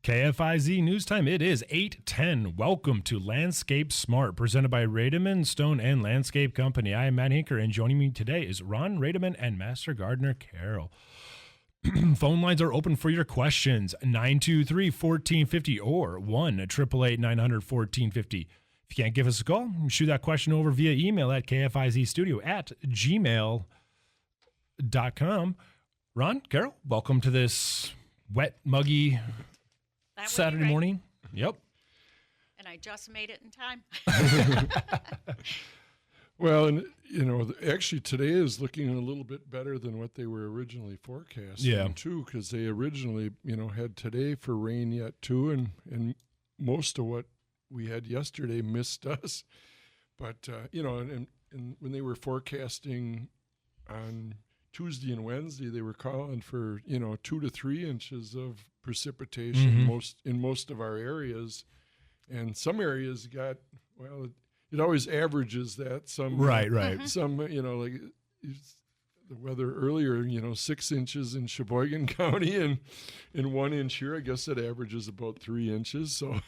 KFIZ News Time. It is 8:10. Welcome to Landscape Smart, presented by Rademann, Stone, and Landscape Company. I am Matt Hinker, and joining me today is Ron Rademann and Master Gardener Carol. Phone lines are open for your questions, 923-1450 or 1-888-900-1450. If you can't give us a call, shoot that question over via email at kfizstudio@gmail.com. Ron, Carol, welcome to this wet, muggy Saturday morning. Yep. And I just made it in time. Well, and actually today is looking a little bit better than what they were originally forecasting, too, because they originally, had today for rain yet, too, and most of what we had yesterday missed us. But, and when they were forecasting on Tuesday and Wednesday, they were calling for, 2 to 3 inches of precipitation in most of our areas. And some areas got, it always averages that. Some, right. Some, like the weather earlier, 6 inches in Sheboygan County and 1 inch here. I guess it averages about 3 inches. So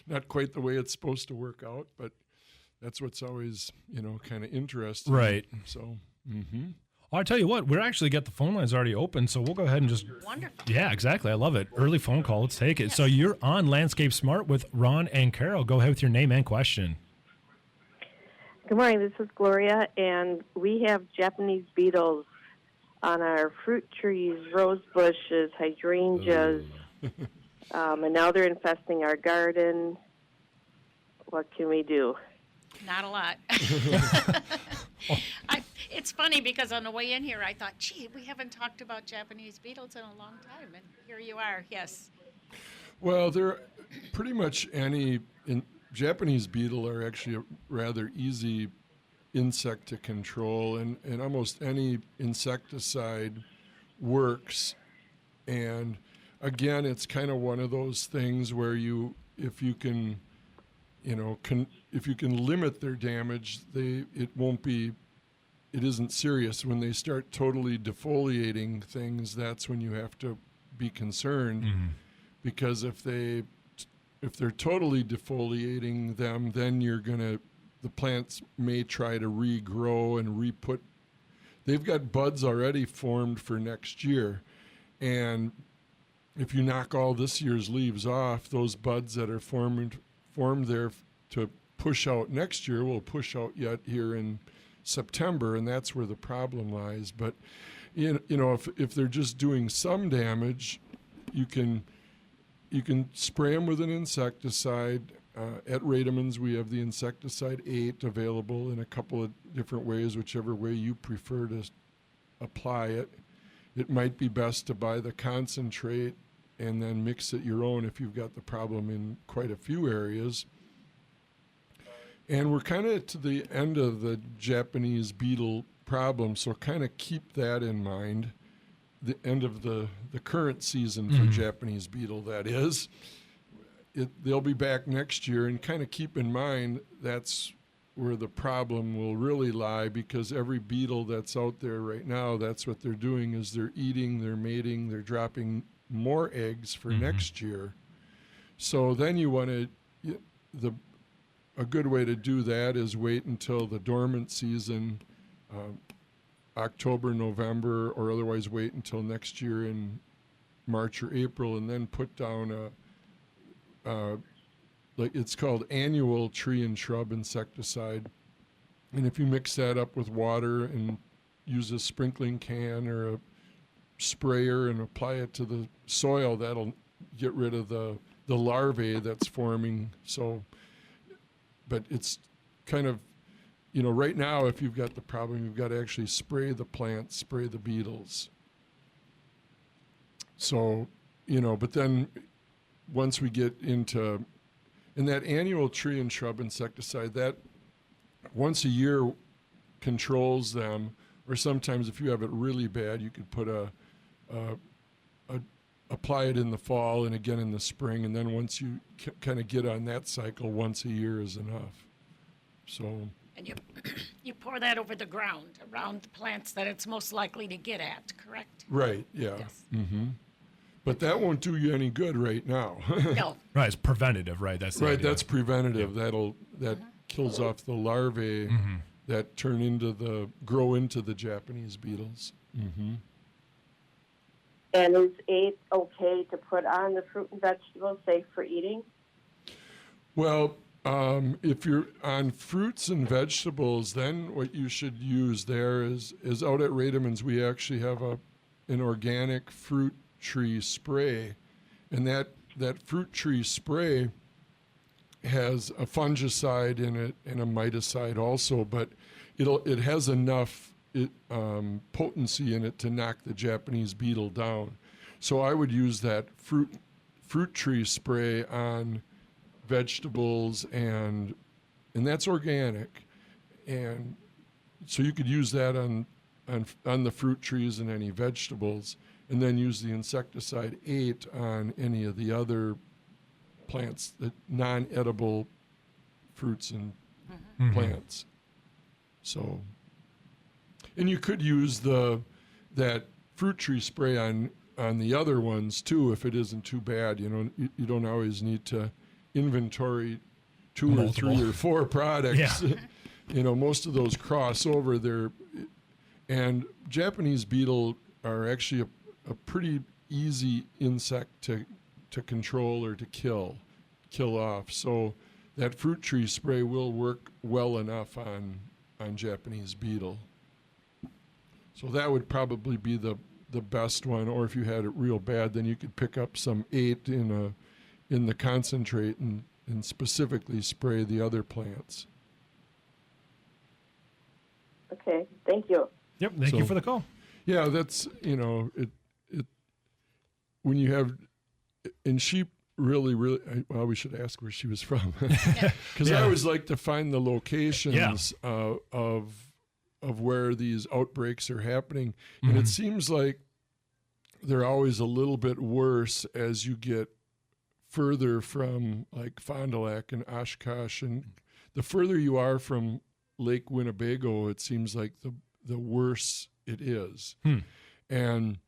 not quite the way it's supposed to work out, but that's what's always, kind of interesting. Right. So, Well, I tell you what, we're actually got the phone lines already open, so we'll go ahead and just... Wonderful. Yeah, exactly. I love it. Early phone call. Let's take it. Yes. So you're on Landscape Smart with Ron and Carol. Go ahead with your name and question. Good morning. This is Gloria, and we have Japanese beetles on our fruit trees, rose bushes, hydrangeas, and now they're infesting our garden. What can we do? Not a lot. It's funny because on the way in here, I thought, gee, we haven't talked about Japanese beetles in a long time, and here you are, yes. Well, they're pretty much Japanese beetle are actually a rather easy insect to control, and almost any insecticide works. And again, it's kind of one of those things where if you can limit their damage, it isn't serious. When they start totally defoliating things, that's when you have to be concerned, because if they're totally defoliating them, then the plants may try to regrow and they've got buds already formed for next year. And if you knock all this year's leaves off, those buds that are formed there to push out next year will push out yet here in September, and that's where the problem lies. But if they're just doing some damage, you can spray them with an insecticide. At Rademann's, we have the insecticide 8 available in a couple of different ways, whichever way you prefer to apply it. It might be best to buy the concentrate and then mix it your own if you've got the problem in quite a few areas. And we're kind of to the end of the Japanese beetle problem, so kind of keep that in mind. The end of the current season for Japanese beetle, that is. They'll be back next year, and kind of keep in mind that's where the problem will really lie, because every beetle that's out there right now, that's what they're doing, is they're eating, they're mating, they're dropping more eggs for next year. So then you want to... A good way to do that is wait until the dormant season, October, November, or otherwise wait until next year in March or April, and then put down it's called annual tree and shrub insecticide. And if you mix that up with water and use a sprinkling can or a sprayer and apply it to the soil, that'll get rid of the larvae that's forming. But it's kind of, right now, if you've got the problem, you've got to actually spray the plants, spray the beetles. So, but then once we get into, and that annual tree and shrub insecticide, that once a year controls them, or sometimes if you have it really bad, you could put apply it in the fall and again in the spring, and then once you kind of get on that cycle, once a year is enough. So. And you pour that over the ground, around the plants that it's most likely to get at, correct? Right, yeah. Yes. But that won't do you any good right now. No. Right, it's preventative, right? That's the Right, idea. that's preventative. That kills off the larvae that grow into the Japanese beetles. Mm-hmm. And is 8 okay to put on the fruit and vegetables, safe for eating? Well, if you're on fruits and vegetables, then what you should use there is out at Rademann's, we actually have an organic fruit tree spray, and that fruit tree spray has a fungicide in it and a miticide also, but it has enough potency in it to knock the Japanese beetle down. So I would use that fruit tree spray on vegetables, and that's organic, and so you could use that on the fruit trees and any vegetables, and then use the insecticide 8 on any of the other plants, the non-edible fruits and plants. So, and you could use that fruit tree spray on the other ones too, if it isn't too bad. You don't always need to inventory 2 Multiple. or 3 or 4 products. Yeah. Most of those cross over there. And Japanese beetle are actually a pretty easy insect to control or to kill off. So that fruit tree spray will work well enough on Japanese beetle. So that would probably be the best one. Or if you had it real bad, then you could pick up some 8 in the concentrate and specifically spray the other plants. Okay, thank you. Yep, thank you for the call. Yeah, that's, it when you have, and she really, well, we should ask where she was from. Because I always like to find the locations of where these outbreaks are happening. And it seems like they're always a little bit worse as you get further from like Fond du Lac and Oshkosh. And the further you are from Lake Winnebago, it seems like the worse it is. And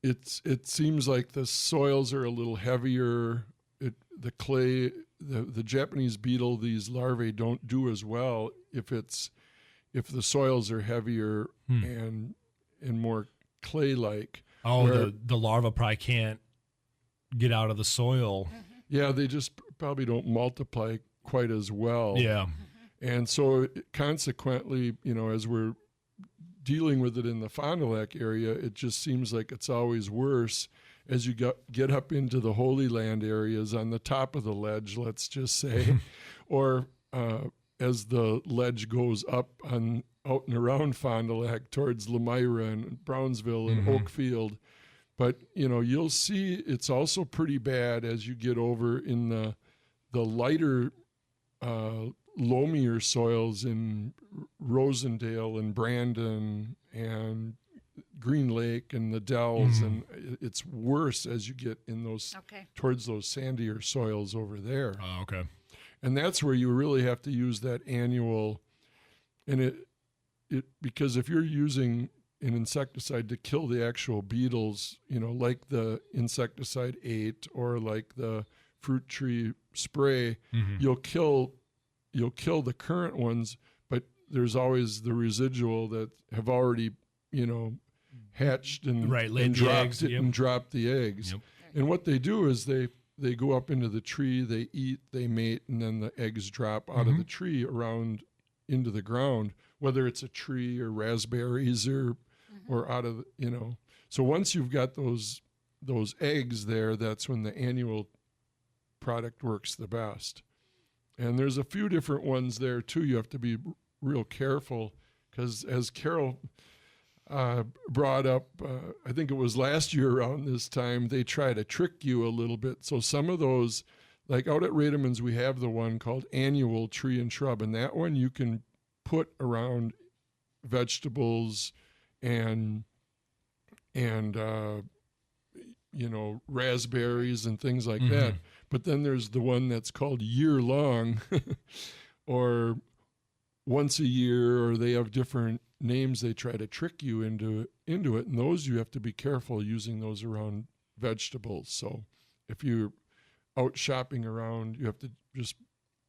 it seems like the soils are a little heavier. The clay, the Japanese beetle, these larvae don't do as well if the soils are heavier and more clay-like. Oh, the larva probably can't get out of the soil. Yeah, they just probably don't multiply quite as well. Yeah. And so consequently, as we're dealing with it in the Fond du Lac area, it just seems like it's always worse as you get up into the Holy Land areas on the top of the ledge, let's just say, or as the ledge goes up out and around Fond du Lac towards Lemira and Brownsville and Oakfield. But, you'll see it's also pretty bad as you get over in the lighter loamier soils in Rosendale and Brandon and Green Lake and the Dells, and it's worse as you get in those towards those sandier soils over there. Oh, okay. And that's where you really have to use that annual, and it because if you're using an insecticide to kill the actual beetles, like the insecticide 8 or like the fruit tree spray, you'll kill the current ones, but there's always the residual that have already, hatched and, laid the dropped eggs, and dropped the eggs. Yep. And what they do is they go up into the tree, they eat, they mate, and then the eggs drop out of the tree around into the ground, whether it's a tree or raspberries or out of, So once you've got those eggs there, that's when the annual product works the best. And there's a few different ones there too. You have to be real careful because, as Carol brought up, I think it was last year around this time, they try to trick you a little bit. So some of those, like out at Rademann's, we have the one called Annual Tree and Shrub, and that one you can put around vegetables and raspberries and things like that. But then there's the one that's called Year Long, or once a year, or they have different names. They try to trick you into it, and those you have to be careful using those around vegetables. So if you're out shopping around, you have to just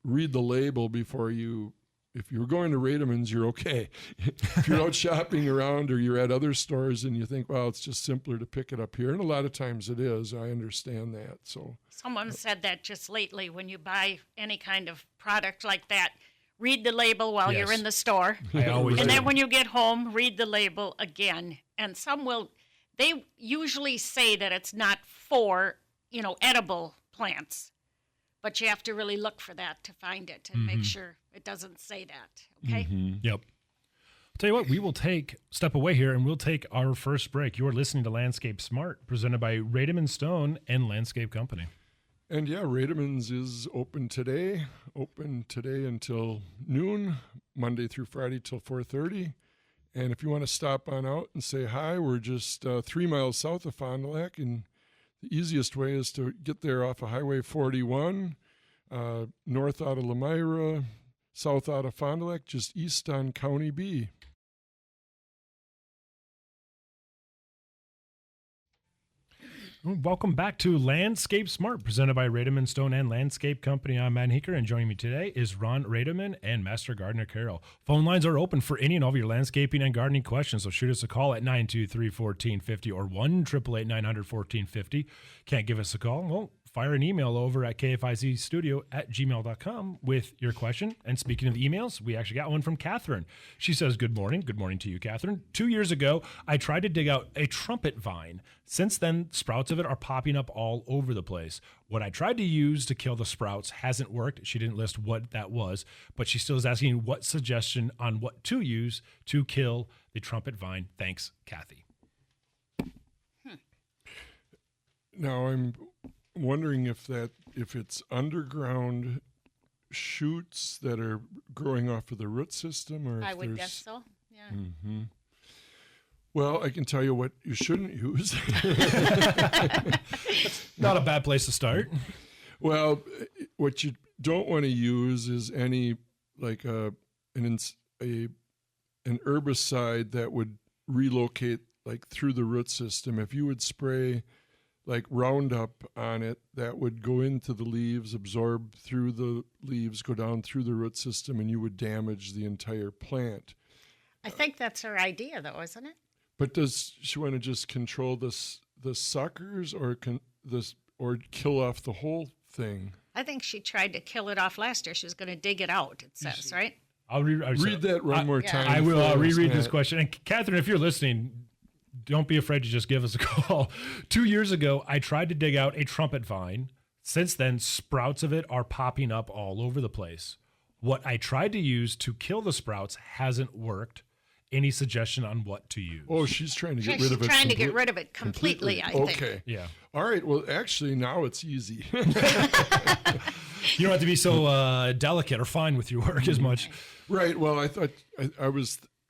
read the label before you. If you're going to Rademann's, you're okay. If you're out shopping around or you're at other stores and you think, well, it's just simpler to pick it up here, and a lot of times it is. I understand that. So Someone said that just lately, when you buy any kind of product like that, read the label while you're Yes. in the store. I always And do. then when you get home, read the label again. And they usually say that it's not for, edible plants. But you have to really look for that to find it and make sure it doesn't say that. Okay? Yep. I'll tell you what, we will step away here and we'll take our first break. You're listening to Landscape Smart, presented by Rademann Stone and Landscape Company. And yeah, Rademann's is open today until noon, Monday through Friday till 4:30. And if you want to stop on out and say hi, we're just 3 miles south of Fond du Lac, and the easiest way is to get there off of Highway 41, north out of Lemira, south out of Fond du Lac, just east on County B. Welcome back to Landscape Smart, presented by Rademann Stone and Landscape Company. I'm Matt Hinker, and joining me today is Ron Rademann and Master Gardener Carol. Phone lines are open for any and all of your landscaping and gardening questions, so shoot us a call at 923-1450 or 1-888-900-1450. Can't give us a call? Well, fire an email over at kfizstudio@gmail.com with your question. And speaking of emails, we actually got one from Catherine. She says, good morning. Good morning to you, Catherine. 2 years ago, I tried to dig out a trumpet vine. Since then, sprouts of it are popping up all over the place. What I tried to use to kill the sprouts hasn't worked. She didn't list what that was, but she still is asking what suggestion on what to use to kill the trumpet vine. Thanks, Kathy. Now I'm wondering if it's underground shoots that are growing off of the root system, or if I would there's... guess so. Yeah. Mm-hmm. Well, I can tell you what you shouldn't use. Not a bad place to start. Well, what you don't want to use is any like an herbicide that would relocate like through the root system. If you would spray like Roundup on it, that would go into the leaves, absorb through the leaves, go down through the root system, and you would damage the entire plant. I think that's her idea, though, isn't it? But does she want to just control the suckers, or kill off the whole thing? I think she tried to kill it off last year. She was going to dig it out, it says, right? I'll read that one more time. I will. I'll reread this Matt. question. And Catherine, if you're listening, don't be afraid to just give us a call. 2 years ago, I tried to dig out a trumpet vine. Since then, sprouts of it are popping up all over the place. What I tried to use to kill the sprouts hasn't worked. Any suggestion on what to use? Oh, she's trying to get She's rid of it. trying to get rid of it completely, I think. Okay. Yeah. All right. Well, actually, now it's easy. You don't have to be so delicate or fine with your work as much. Right. Well, I thought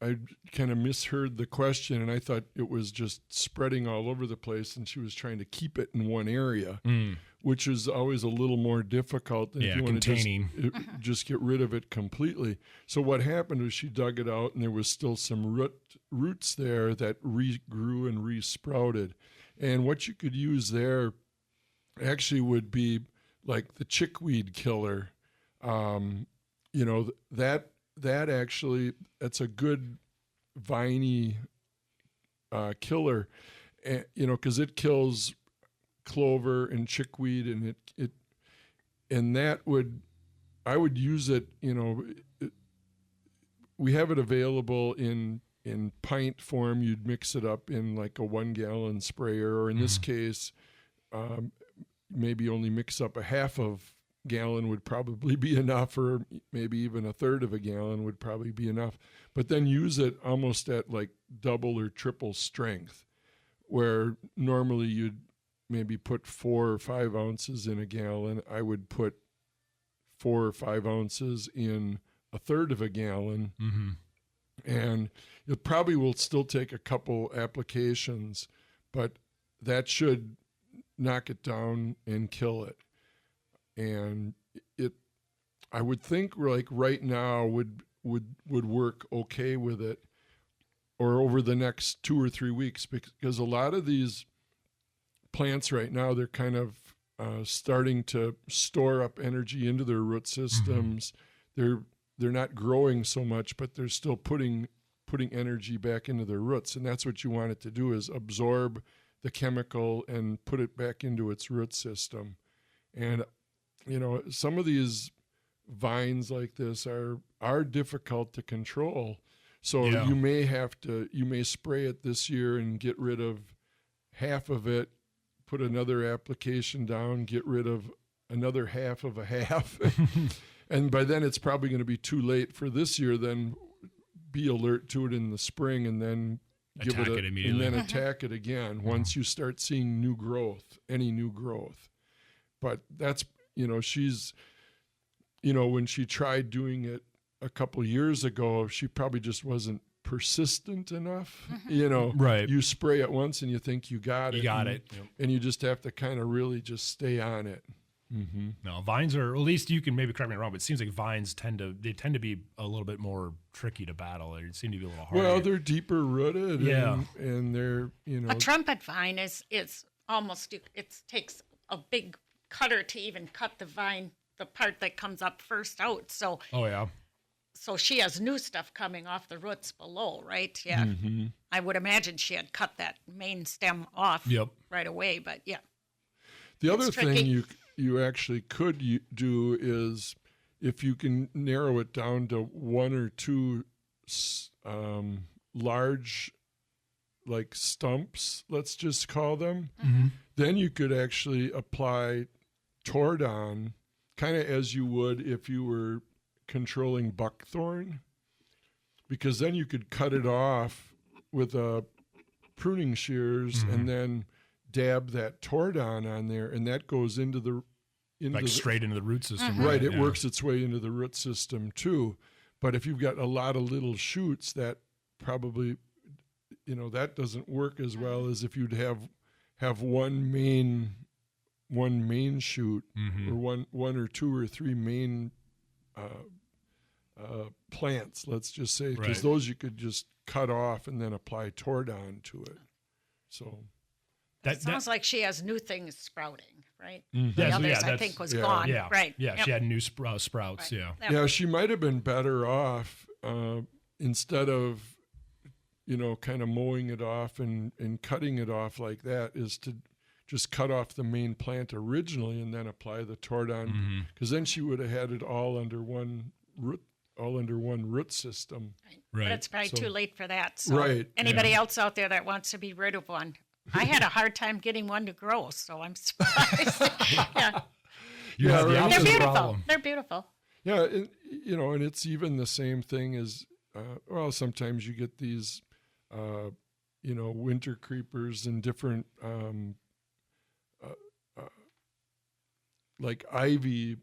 I kind of misheard the question, and I thought it was just spreading all over the place, and she was trying to keep it in one area, which is always a little more difficult than if you want containing. to just get rid of it completely. So what happened was she dug it out, and there was still some roots there that regrew and resprouted. And what you could use there actually would be like the chickweed killer. That actually, that's a good viney killer, because it kills clover and chickweed, and I would use it. We have it available in pint form. You'd mix it up in like a 1 gallon sprayer, or in this case, maybe only mix up a half of gallon would probably be enough, or maybe even a third of a gallon would probably be enough. But then use it almost at like double or triple strength, where normally you'd maybe put 4 or 5 ounces in a gallon. I would put 4 or 5 ounces in a third of a gallon. And it probably will still take a couple applications, but that should knock it down and kill it. And I would think like right now would work okay with it, or over the next 2 or 3 weeks, because a lot of these plants right now, they're kind of starting to store up energy into their root systems. They're not growing so much, but they're still putting energy back into their roots, and that's what you want it to do, is absorb the chemical and put it back into its root system. And some of these vines like this are difficult to control. So you may spray it this year and get rid of half of it, put another application down, get rid of another half of a half. And by then it's probably going to be too late for this year. Then be alert to it in the spring, and then attack it immediately. And then attack it again once you start seeing any new growth. But that's, she's, when she tried doing it a couple years ago, she probably just wasn't persistent enough. Right. You spray it once and you think you got it. You got it. Yep. And you just have to kind of really just stay on it. No, vines are, at least you can maybe correct me wrong, but it seems like vines tend to be a little bit more tricky to battle. They seem to be a little harder. Well, they're deeper rooted. Yeah. And they're, A trumpet vine is almost, it takes a big cutter to even cut the vine, the part that comes up first out. So, so she has new stuff coming off the roots below, right? Yeah. I would imagine she had cut that main stem off right away, but yeah. The other thing you actually could do is, if you can narrow it down to 1 or 2 large, like stumps, let's just call them, then you could actually apply Tordon, kind of as you would if you were controlling buckthorn, because then you could cut it off with pruning shears and then dab that Tordon on there, and that goes into straight into the root system. Right, it works its way into the root system too. But if you've got a lot of little shoots, that probably, that doesn't work as well as if you'd have one main shoot, or one or 2 or 3 main plants, let's just say, because those you could just cut off and then apply Tordon to it. So it sounds like she has new things sprouting, right? The others, I think, was gone. Yeah. Right. Yeah, Yep. she had new sprouts, Right. yeah. Yep. yeah, she might have been better off instead of, kind of mowing it off and cutting it off like that, is to just cut off the main plant originally and then apply the Tordon, because then she would have had it all under one root system. Right. But it's probably too late for that. So anybody else out there that wants to be rid of one, I had a hard time getting one to grow, so I'm surprised. Yeah. They're beautiful. Problem. They're beautiful. Yeah, and it's even the same thing as, sometimes you get these, winter creepers and different, like ivy.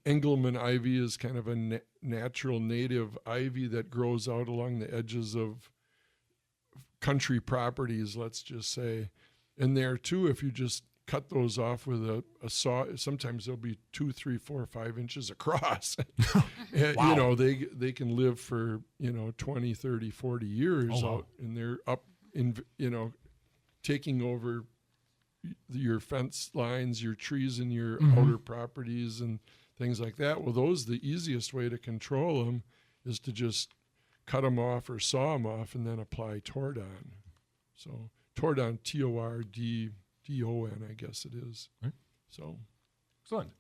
Engelmann ivy is kind of a natural native ivy that grows out along the edges of country properties, let's just say. And there too, if you just cut those off with a saw, sometimes they'll be 2, 3, 4, 5 inches across. Wow. They can live for 20, 30, 40 years out, and they're up in taking over your fence lines, your trees in your outer properties and things like that. Well, the easiest way to control them is to just cut them off or saw them off and then apply Tordon. So Tordon, Tordon, I guess it is. Right. So excellent.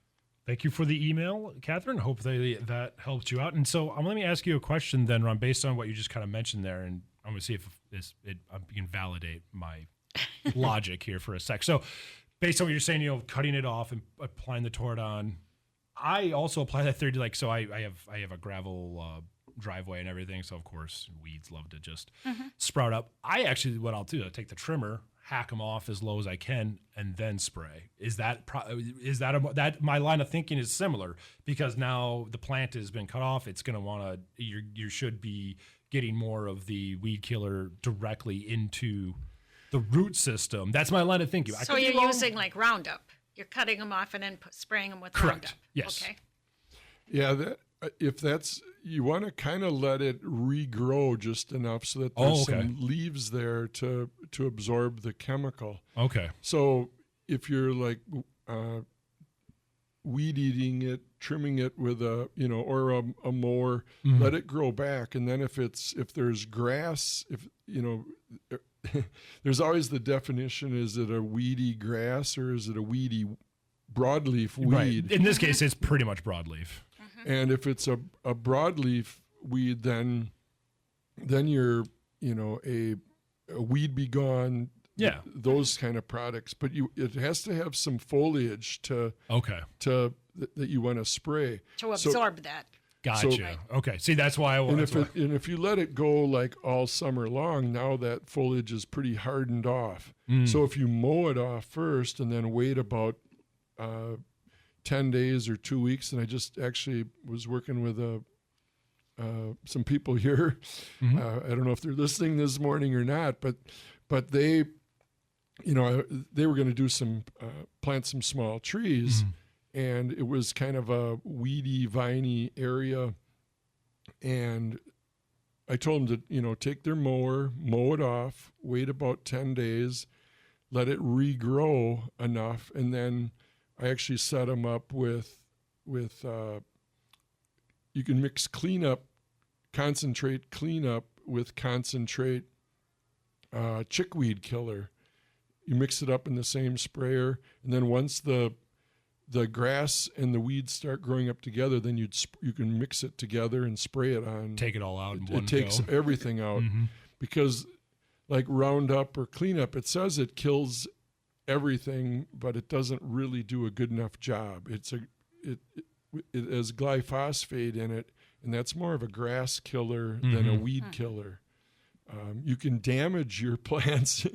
Thank you for the email, Catherine. Hope that helped you out. And so let me ask you a question then, Ron, based on what you just kind of mentioned there, and I'm going to see if you can validate my logic here for a sec. So based on what you're saying, cutting it off and applying the Tordon, I also apply that theory. So I have a gravel driveway and everything. So of course weeds love to just sprout up. What I'll do, I take the trimmer, hack them off as low as I can, and then spray. That my line of thinking is similar, because now the plant has been cut off. It's going to want to, you should be getting more of the weed killer directly into the root system. That's my line of thinking. So you're using like Roundup. You're cutting them off and then spraying them with Correct. Roundup. Yes. Okay. yeah, if that's, you want to kind of let it regrow just enough so that there's some leaves there to absorb the chemical. Okay. So if you're like weed eating it, trimming it with a, or a mower, let it grow back. And then if there's grass, there's always the definition, is it a weedy grass or is it a weedy broadleaf weed? Right. In this case, it's pretty much broadleaf. And if it's a broadleaf weed, then you're, a weed be gone, those kind of products. But it has to have some foliage that you want to spray to absorb that. Gotcha. Okay. See, that's why and if you let it go like all summer long, now that foliage is pretty hardened off. So if you mow it off first and then wait about 10 days or 2 weeks, and I just actually was working with some people here. I don't know if they're listening this morning or not, but they, they were going to do plant some small trees, and it was kind of a weedy, viney area. And I told them to, take their mower, mow it off, wait about 10 days, let it regrow enough, and then I actually set them up with you can mix concentrate cleanup with concentrate chickweed killer. You mix it up in the same sprayer, and then once the grass and the weeds start growing up together, then you can mix it together and spray it on. Take it all out. It takes everything out because, like Roundup or cleanup, it says it kills everything, but it doesn't really do a good enough job. It has glyphosate in it, and that's more of a grass killer than a weed killer. You can damage your plants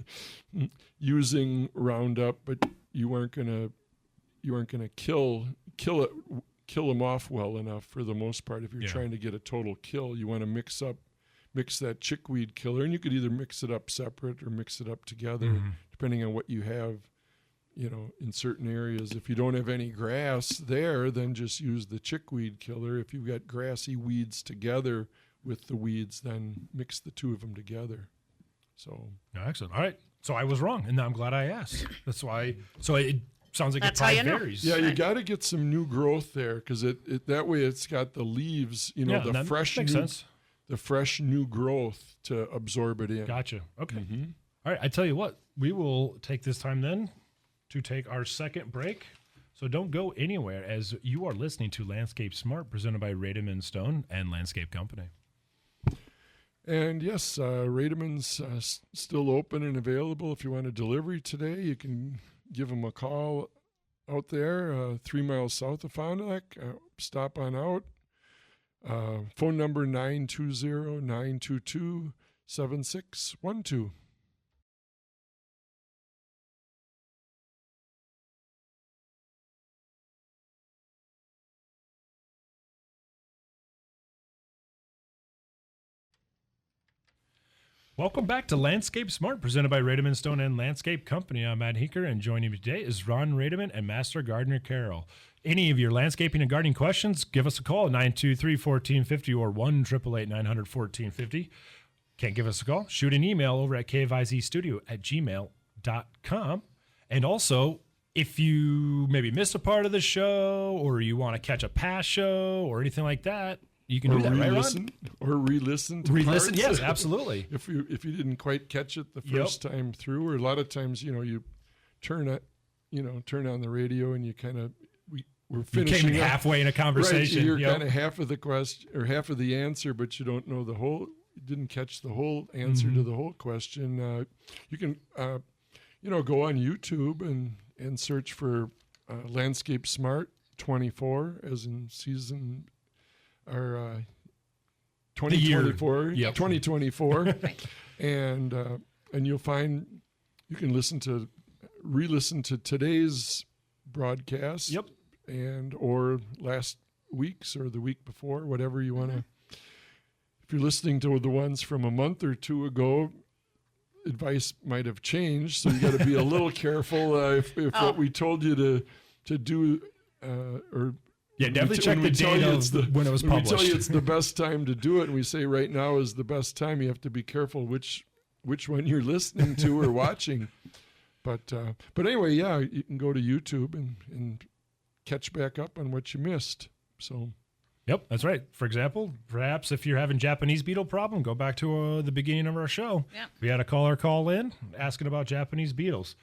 using Roundup, but you aren't gonna kill them off well enough for the most part. If you're trying to get a total kill, you want to mix that chickweed killer, and you could either mix it up separate or mix it up together, depending on what you have, in certain areas. If you don't have any grass there, then just use the chickweed killer. If you've got grassy weeds together with the weeds, then mix the two of them together. So excellent. All right. So I was wrong, and now I'm glad I asked. That's why. So it sounds like That's it probably how you know. varies. Yeah, you got to get some new growth there, because it that way it's got the leaves, the fresh makes sense. The fresh new growth to absorb it in. Gotcha. Okay. All right. I tell you what, we will take this time then to take our second break. So don't go anywhere, as you are listening to Landscape Smart, presented by Rademann Stone and Landscape Company. And yes, Rademann's still open and available. If you want a delivery today, you can give them a call out there, 3 miles south of Fond du Lac. Stop on out. Phone number 920-922-7612. Welcome back to Landscape Smart, presented by Rademann Stone and Landscape Company. I'm Matt Hinker, and joining me today is Ron Rademann and Master Gardener Carol. Any of your landscaping and gardening questions, give us a call, 923-1450 or 1-888-900-1450. Can't give us a call? Shoot an email over at kfizstudio@gmail.com. And also, if you maybe missed a part of the show, or you want to catch a past show or anything like that, you can do that, right, Ron? Or re-listen to Re-listen, parts. yes, absolutely. If you didn't quite catch it the first time through, or a lot of times, you turn on the radio and you kind of we're finishing. You came halfway in a conversation. Right, you're kind of half of the question or half of the answer, but you don't know the whole. You didn't catch the whole answer to the whole question. You can go on YouTube and search for Landscape Smart 24, as in season. Our 2024, 2024, and you'll find you can re-listen to today's broadcast, and or last week's or the week before, whatever you want to. If you're listening to the ones from a month or two ago, advice might have changed, so you got to be a little careful if what we told you to do or Yeah, definitely check the date of when it was published. We tell you it's the best time to do it, and we say right now is the best time. You have to be careful which one you're listening to or watching. But anyway, yeah, you can go to YouTube and catch back up on what you missed. So. Yep, that's right. For example, perhaps if you're having Japanese beetle problem, go back to the beginning of our show. Yeah. We had a caller call in asking about Japanese beetles.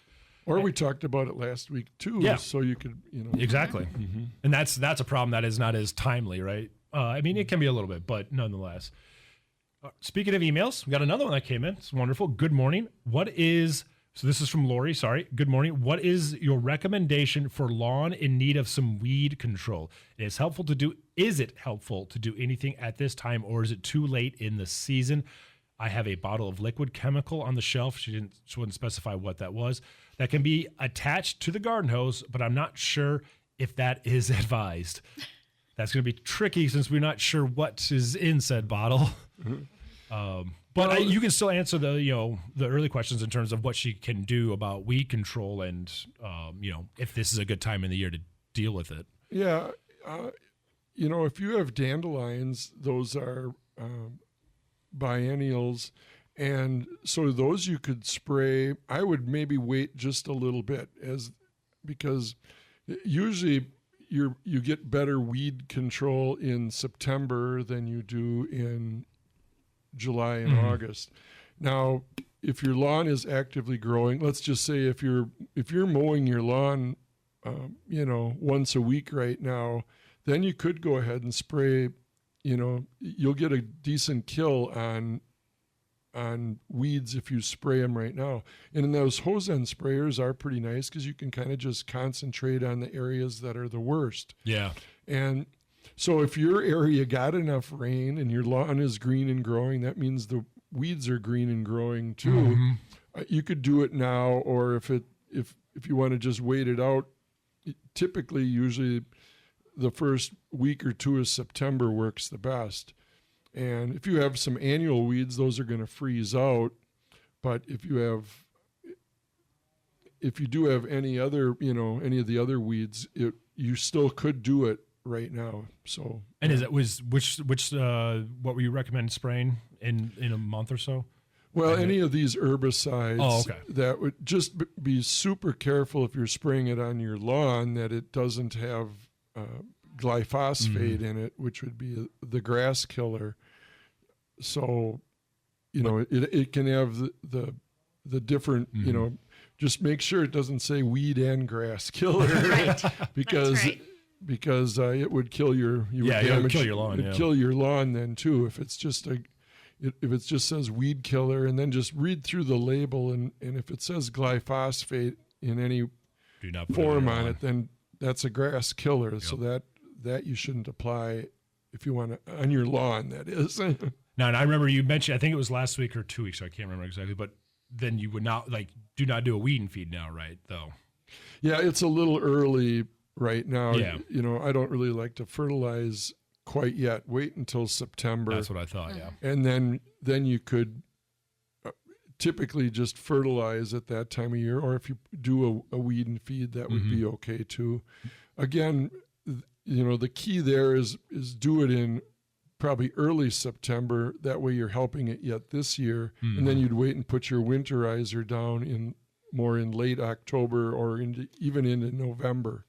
Or we talked about it last week too. Yeah. So you could, Exactly. Mm-hmm. And that's a problem that is not as timely, right? I mean, it can be a little bit, but nonetheless. Speaking of emails, we got another one that came in. It's wonderful. Good morning. So this is from Lori. Sorry. Good morning. What is your recommendation for lawn in need of some weed control? Is it helpful to do anything at this time, or is it too late in the season? I have a bottle of liquid chemical on the shelf. She wouldn't specify what that was. That can be attached to the garden hose, but I'm not sure if that is advised. That's going to be tricky since we're not sure what is in said bottle. But you can still answer the early questions in terms of what she can do about weed control and if this is a good time in the year to deal with it. Yeah, if you have dandelions, those are biennials, and so those you could spray. I would maybe wait just a little bit, because usually you get better weed control in September than you do in July and August. Now, if your lawn is actively growing, let's just say if you're mowing your lawn, once a week right now, then you could go ahead and spray. You'll get a decent kill on weeds if you spray them right now. And those hose end sprayers are pretty nice because you can kind of just concentrate on the areas that are the worst. Yeah. And so if your area got enough rain and your lawn is green and growing, that means the weeds are green and growing too. Mm-hmm. You could do it now, or if you want to just wait it out, usually the first week or two of September works the best. And if you have some annual weeds, those are going to freeze out. But if you do have any of the other weeds, you still could do it right now. So, and what were you recommending spraying in a month or so? Well, any of these herbicides. Oh, okay. That would just be super careful if you're spraying it on your lawn that it doesn't have glyphosate in it, which would be the grass killer. So, it can have the different, just make sure it doesn't say weed and grass killer, right. because it would kill your it would kill your lawn. It'd kill your lawn then too if it's just if it just says weed killer, and then just read through the label, and if it says glyphosate in any form on it, then that's a grass killer. Yep. So that you shouldn't apply if you want to on your lawn. That is. Now, and I remember you mentioned, I think it was last week or 2 weeks, so I can't remember exactly, but then you would not do not do a weed and feed now, right? Though. Yeah, it's a little early right now. Yeah. I don't really like to fertilize quite yet. Wait until September. That's what I thought. Yeah. And then you could typically just fertilize at that time of year, or if you do a weed and feed, that would be okay too. Again, the key there is do it in probably early September. That way you're helping it yet this year, and then you'd wait and put your winterizer down in late October or even into November.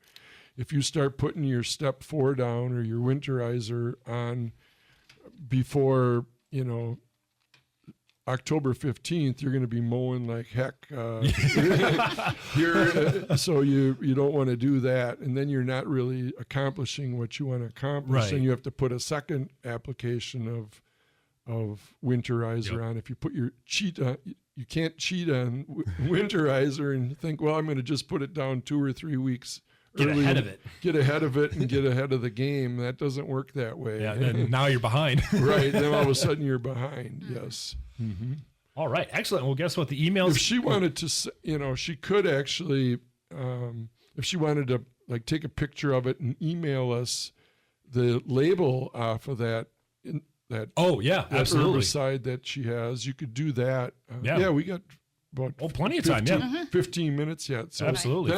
If you start putting your step 4 down or your winterizer on before, October 15th, you're going to be mowing like heck. So you don't want to do that. And then you're not really accomplishing what you want to accomplish. Right. And you have to put a second application of winterizer on. If you put your you can't cheat on winterizer and think, well, I'm going to just put it down 2 or 3 weeks. Get ahead of it and get ahead of the game. That doesn't work that way. Yeah, and now you're behind. Right. Then all of a sudden you're behind. Yes. Mm-hmm. All right. Excellent. Well, guess what? The emails. If she wanted to, she could actually, if she wanted to take a picture of it and email us the label off of that. Absolutely. Herbicide that she has, you could do that. Yeah, we got about plenty of time. Yeah, 15 minutes yet. So absolutely.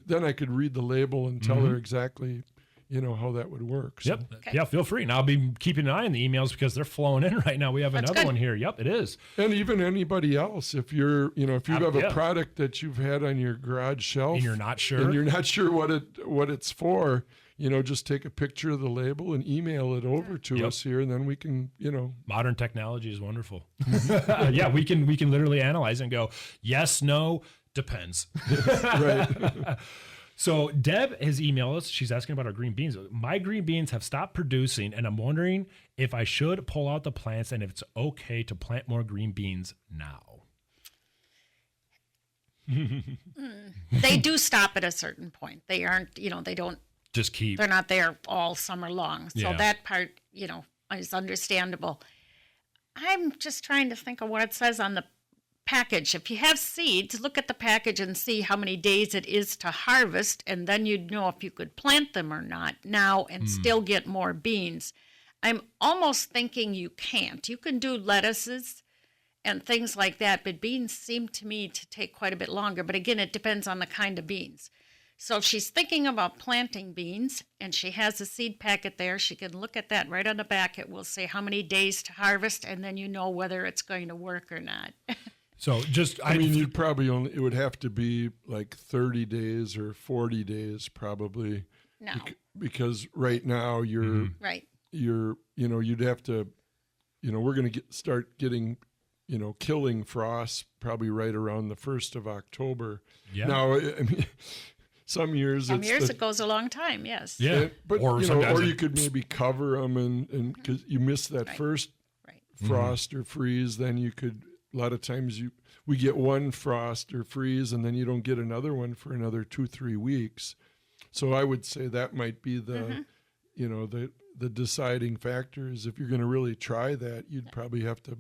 Then I could read the label and tell her exactly, how that would work. So. Yep. Okay. Yeah, feel free. And I'll be keeping an eye on the emails because they're flowing in right now. We have another one here. Yep, it is. And even anybody else, if you're, if you have a product that you've had on your garage shelf and you're not sure what it's for, just take a picture of the label and email it over to us here, and then we can, Modern technology is wonderful. Yeah, we can literally analyze and go, yes, no, depends. Right. So Deb has emailed us. She's asking about our green beans. My green beans have stopped producing, and I'm wondering if I should pull out the plants and if it's okay to plant more green beans now. They do stop at a certain point. They aren't, they don't just keep. They're not there all summer long. So that part, is understandable. I'm just trying to think of what it says on the package. If you have seeds, look at the package and see how many days it is to harvest, and then you'd know if you could plant them or not now and still get more beans. I'm almost thinking you can't. You can do lettuces and things like that, but beans seem to me to take quite a bit longer. But again, it depends on the kind of beans. So if she's thinking about planting beans and she has a seed packet there, she can look at that right on the back. It will say how many days to harvest, and then you know whether it's going to work or not. So you'd probably it would have to be like 30 days or 40 days probably. No. Because right now you'd have to, we're going to start getting, killing frost probably right around the 1st of October. Yeah. Now, some years it goes a long time, yes. Yeah. But, or you could maybe cover them and because you miss that first frost or freeze, then you could, a lot of times we get one frost or freeze and then you don't get another one for another 2-3 weeks. So I would say that might be the, the deciding factor is if you're going to really try that, you'd probably have to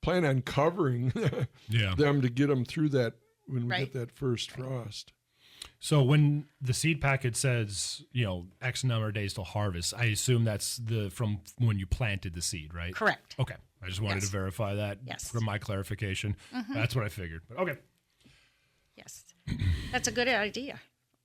plan on covering them to get them through that when we get that first frost. So when the seed packet says, X number of days till harvest, I assume that's from when you planted the seed, right? Correct. Okay. I just wanted to verify that for my clarification. That's what I figured. But okay. Yes. That's a good idea.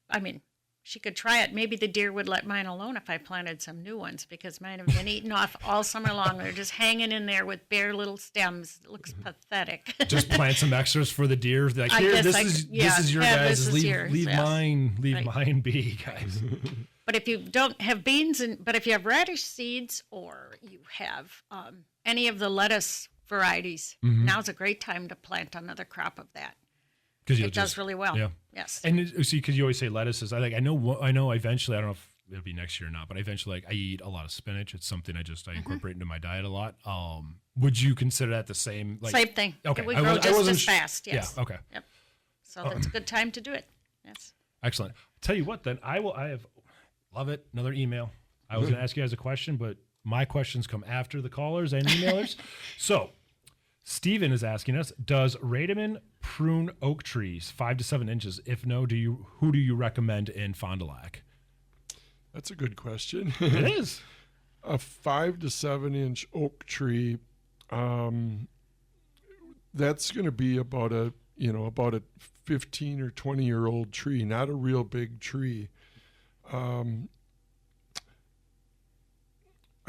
I mean, she could try it. Maybe the deer would let mine alone if I planted some new ones because mine have been eaten off all summer long. They're just hanging in there with bare little stems. It looks pathetic. Just plant some extras for the deer. Like, here, this is your guys. Leave mine be, guys. But if you don't have beans, but if you have radish seeds or you have any of the lettuce varieties, now's a great time to plant another crop of that. It does really well. Yeah. Yes. And see, because you always say lettuces, I know eventually, I don't know if it'll be next year or not, but eventually I eat a lot of spinach. It's something I incorporate into my diet a lot. Would you consider that the same? Same thing. Okay. It would grow just as fast. Yes. Yeah. Okay. Yep. So that's a good time to do it. Yes. Excellent. I'll tell you what, then love it. Another email. I was going to ask you guys a question, but my questions come after the callers and emailers. So Steven is asking us, does Rademann prune oak trees 5 to 7 inches? If no, who do you recommend in Fond du Lac? That's a good question. It is. A 5 to 7 inch oak tree, that's going to be about a 15 or 20-year-old tree, not a real big tree. I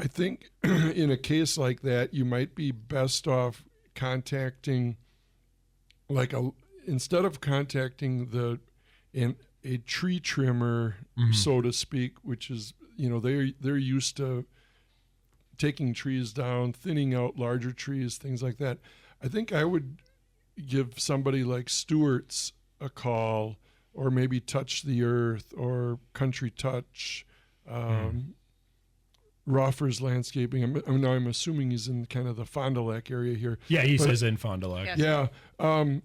think in a case like that, you might be best off contacting, instead of contacting a tree trimmer, so to speak, which is, they're used to taking trees down, thinning out larger trees, things like that. I think I would give somebody like Stewart's a call, or maybe Touch the Earth or Country Touch, Roffer's Landscaping. I'm assuming he's in kind of the Fond du Lac area here. Yeah, he says in Fond du Lac. Yes. Yeah.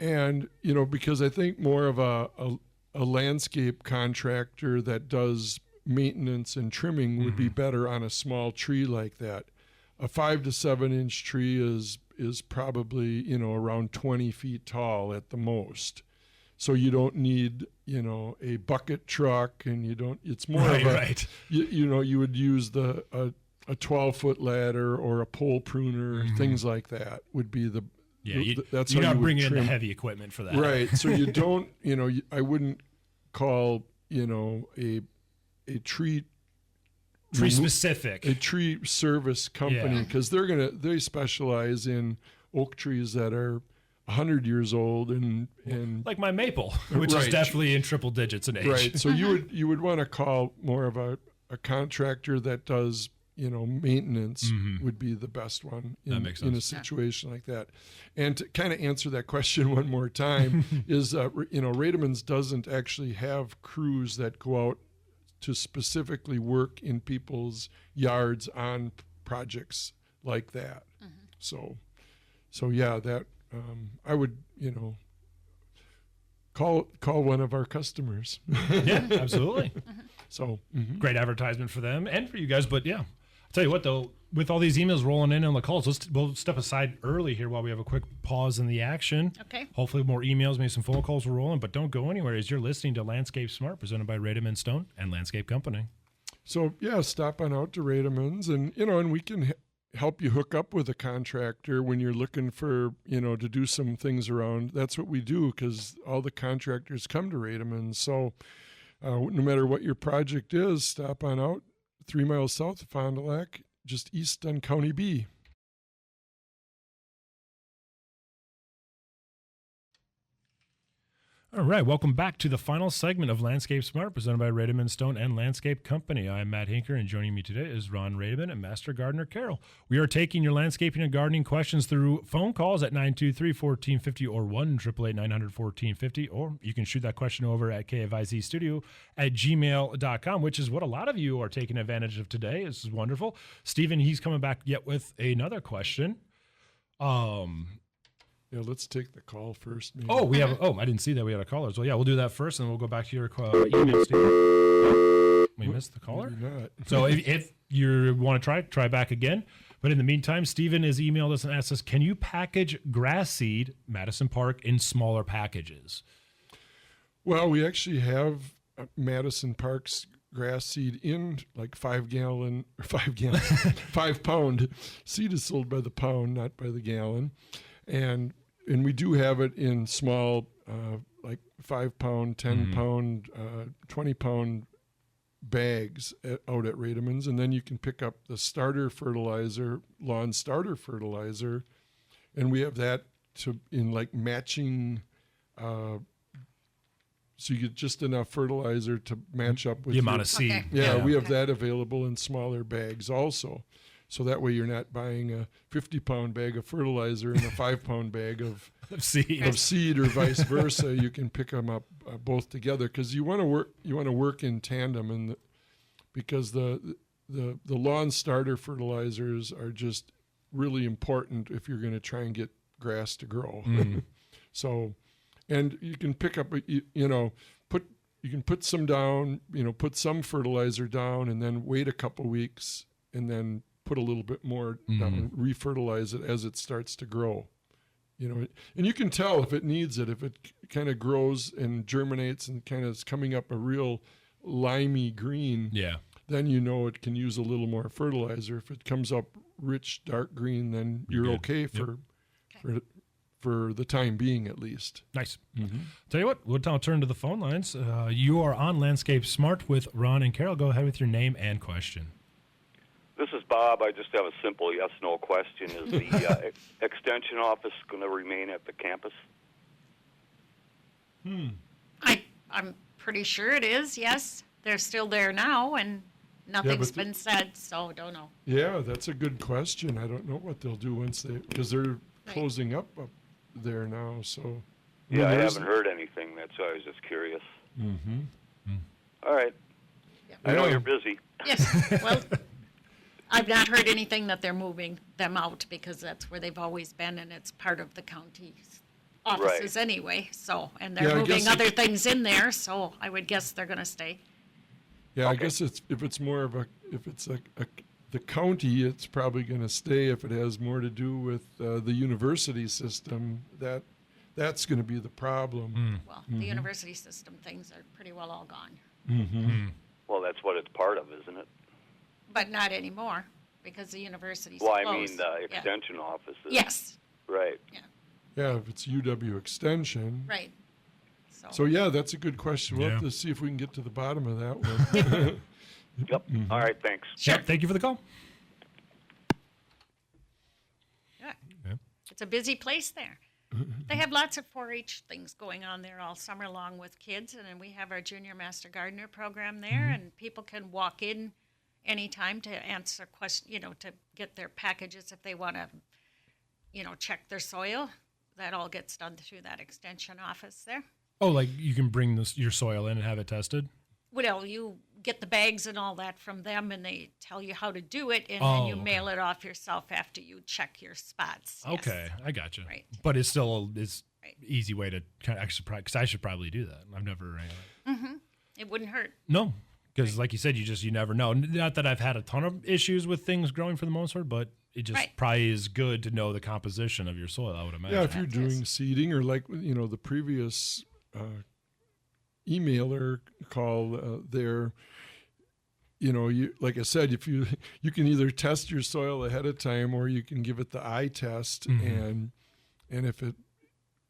And, because I think more of a landscape contractor that does maintenance and trimming would be better on a small tree like that. A 5 to 7 inch tree is probably, around 20 feet tall at the most. So you don't need, a bucket truck, and it's more of a, you would use a 12-foot ladder or a pole pruner, things like that would be the, that's you're how not you bringing in trim. the heavy equipment for that. Right. So you don't, I wouldn't call, a a tree specific. a tree service company, because they specialize in oak trees that are 100 years old and like my maple, which is definitely in triple digits in age. Right. So you would want to call more of a contractor that does, maintenance would be the best one That makes sense. in a situation like that. And to kind of answer that question one more time is, Rademann's doesn't actually have crews that go out to specifically work in people's yards on projects like that. So yeah, that I would, call one of our customers. Yeah, absolutely. So Great advertisement for them and for you guys. But yeah, I'll tell you what though, with all these emails rolling in on the calls, we'll step aside early here while we have a quick pause in the action. Okay. Hopefully more emails, maybe some phone calls will roll in, but don't go anywhere as you're listening to Landscape Smart, presented by Rademann Stone and Landscape Company. So yeah, stop on out to Rademann's and we can help you hook up with a contractor when you're looking for, to do some things around. That's what we do, because all the contractors come to Rademann's. So no matter what your project is, stop on out 3 miles south of Fond du Lac, just east on County B. All right, welcome back to the final segment of Landscape Smart, presented by Rademann Stone and Landscape Company. I'm Matt Hinker, and joining me today is Ron Rademann and Master Gardener Carol. We are taking your landscaping and gardening questions through phone calls at 923-1450 or 1-888-900-1450, or you can shoot that question over at KFIZ Studio at gmail.com, which is what a lot of you are taking advantage of today. This is wonderful. Stephen, he's coming back yet with another question. Yeah, let's take the call first. Maybe. Oh, we have. Oh, I didn't see that we had a caller. So yeah, we'll do that first, and we'll go back to your email, Steve. We missed the caller. Maybe not. So if you want to try back again. But in the meantime, Stephen has emailed us and asked us, can you package grass seed, Madison Park, in smaller packages? Well, we actually have Madison Park's grass seed in like 5 pound. Seed is sold by the pound, not by the gallon. And we do have it in small, like 5 pound, 10 pound, 20 pound bags out at Rademann's. And then you can pick up the starter fertilizer, lawn starter fertilizer. And we have that in like matching, so you get just enough fertilizer to match up with the amount of seed. Okay. Yeah, we have that available in smaller bags also. So that way you're not buying a 50-pound bag of fertilizer and a 5-pound bag of seed or vice versa. You can pick them up both together, because you want to work in tandem, and because the lawn starter fertilizers are just really important if you're going to try and get grass to grow. So, and you can pick up you can put some down, put some fertilizer down, and then wait a couple weeks, and then put a little bit more down, refertilize it as it starts to grow, and you can tell if it needs it, if it kind of grows and germinates and kind of is coming up a real limey green, then it can use a little more fertilizer. If it comes up rich dark green, then you're okay for the time being, at least. Nice. Tell you what, we'll now turn to the phone lines. You are on Landscape Smart with Ron and Carol. Go ahead with your name and question. This is Bob. I just have a simple yes/no question. Is the extension office going to remain at the campus? I'm pretty sure it is, yes. They're still there now, and nothing's been said, so don't know. Yeah, that's a good question. I don't know what they'll do because they're closing up there now. So yeah, I haven't heard anything. That's why I was just curious. All right. Yep. I know you're busy. Yes. Well, I've not heard anything that they're moving them out, because that's where they've always been, and it's part of the county's offices anyway. So, and they're moving other things in there, so I would guess they're going to stay. Yeah, okay. I guess if it's the county, it's probably going to stay. If it has more to do with the university system, that's going to be the problem. Well, the university system things are pretty well all gone. Well, that's what it's part of, isn't it? But not anymore, because the university's closed. Well, I mean the extension offices. Yes. Right. Yeah, if it's UW Extension. Right. So yeah, that's a good question. We'll have to see if we can get to the bottom of that one. Yep. All right, thanks. Sure. Yep, thank you for the call. Yeah. Yeah. It's a busy place there. They have lots of 4-H things going on there all summer long with kids, and then we have our Junior Master Gardener program there, and people can walk in anytime to answer questions, to get their packages if they want to, check their soil. That all gets done through that extension office there. Oh, like you can bring your soil in and have it tested? Well, you get the bags and all that from them, and they tell you how to do it, and then you mail it off yourself after you check your spots. Yes. Okay, I got you. Right. But it's still easy way to kind of because I should probably do that. I've never. It wouldn't hurt. No, because like you said, you never know. Not that I've had a ton of issues with things growing for the most part, but it just probably is good to know the composition of your soil, I would imagine. Yeah, if you're doing seeding or like, the previous emailer call there, you like I said, if you can either test your soil ahead of time or you can give it the eye test, and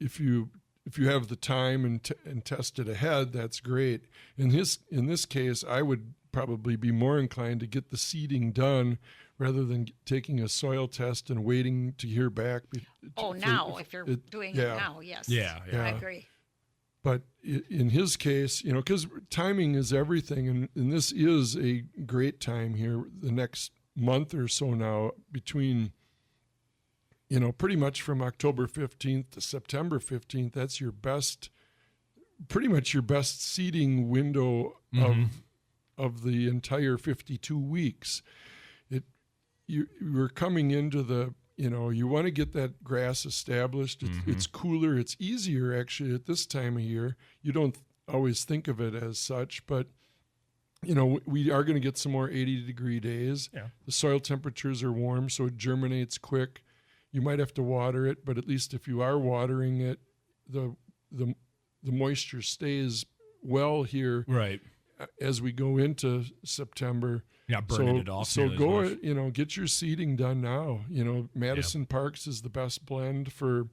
if you have the time and test it ahead, that's great. In this case, I would probably be more inclined to get the seeding done rather than taking a soil test and waiting to hear back. If you're doing it now, yes. Yeah. I agree. But in his case, because timing is everything, and this is a great time here, the next month or so now, between, pretty much from October 15th to September 15th, that's pretty much your best seeding window of the entire 52 weeks. You're coming into the, you want to get that grass established. It's cooler. It's easier, actually, at this time of year. You don't always think of it as such, but, we are going to get some more 80-degree days. Yeah. The soil temperatures are warm, so it germinates quick. You might have to water it, but at least if you are watering it, the moisture stays well here. Right. As we go into September. Yeah, burning it off. So go, get your seeding done now. Madison Parks is the best blend for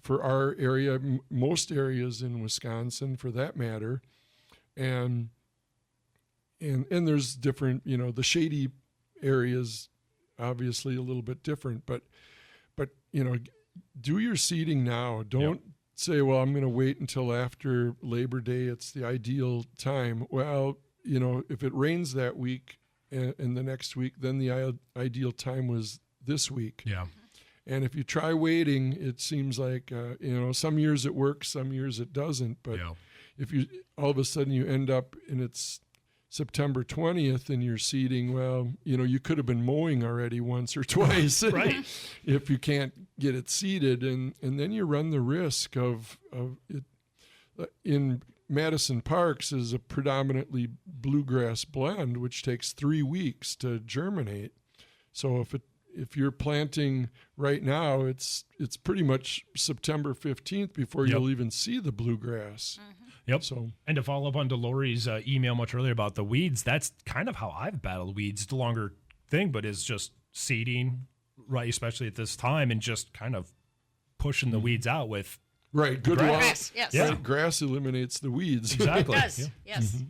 our area, most areas in Wisconsin for that matter. And there's different, the shady areas, obviously a little bit different, but do your seeding now. Don't say, well, I'm going to wait until after Labor Day. It's the ideal time. Well, if it rains that week and the next week, then the ideal time was this week. Yeah. And if you try waiting, it seems like, some years it works, some years it doesn't. But if you all of a sudden you end up and it's September 20th and you're seeding, well, you could have been mowing already once or twice. Right. If you can't get it seeded. And then you run the risk of it. In Madison Parks is a predominantly bluegrass blend, which takes 3 weeks to germinate. So if you're planting right now, it's pretty much September 15th before you'll even see the bluegrass. Yep. So, and to follow up on Lori's email much earlier about the weeds, that's kind of how I've battled weeds. It's a longer thing, but it's just seeding, right, especially at this time, and just kind of pushing the weeds out with right, good grass. Yes. Yeah. Right, grass eliminates the weeds. Exactly. It does. Yes.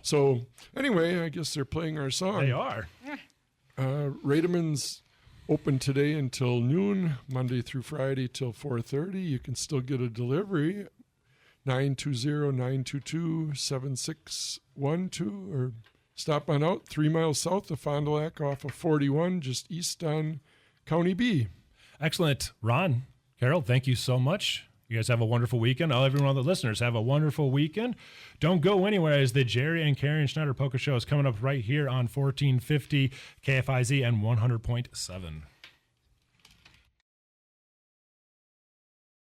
So anyway, I guess they're playing our song. They are. Rademann's open today until noon, Monday through Friday till 4:30. You can still get a delivery, 920-922-7612, or stop on out 3 miles south of Fond du Lac off of 41, just east on County B. Excellent. Ron, Carol, thank you so much. You guys have a wonderful weekend. All everyone, all the listeners, have a wonderful weekend. Don't go anywhere, as the Jerry and Karen Schneider Polka Show is coming up right here on 1450 KFIZ and 100.7.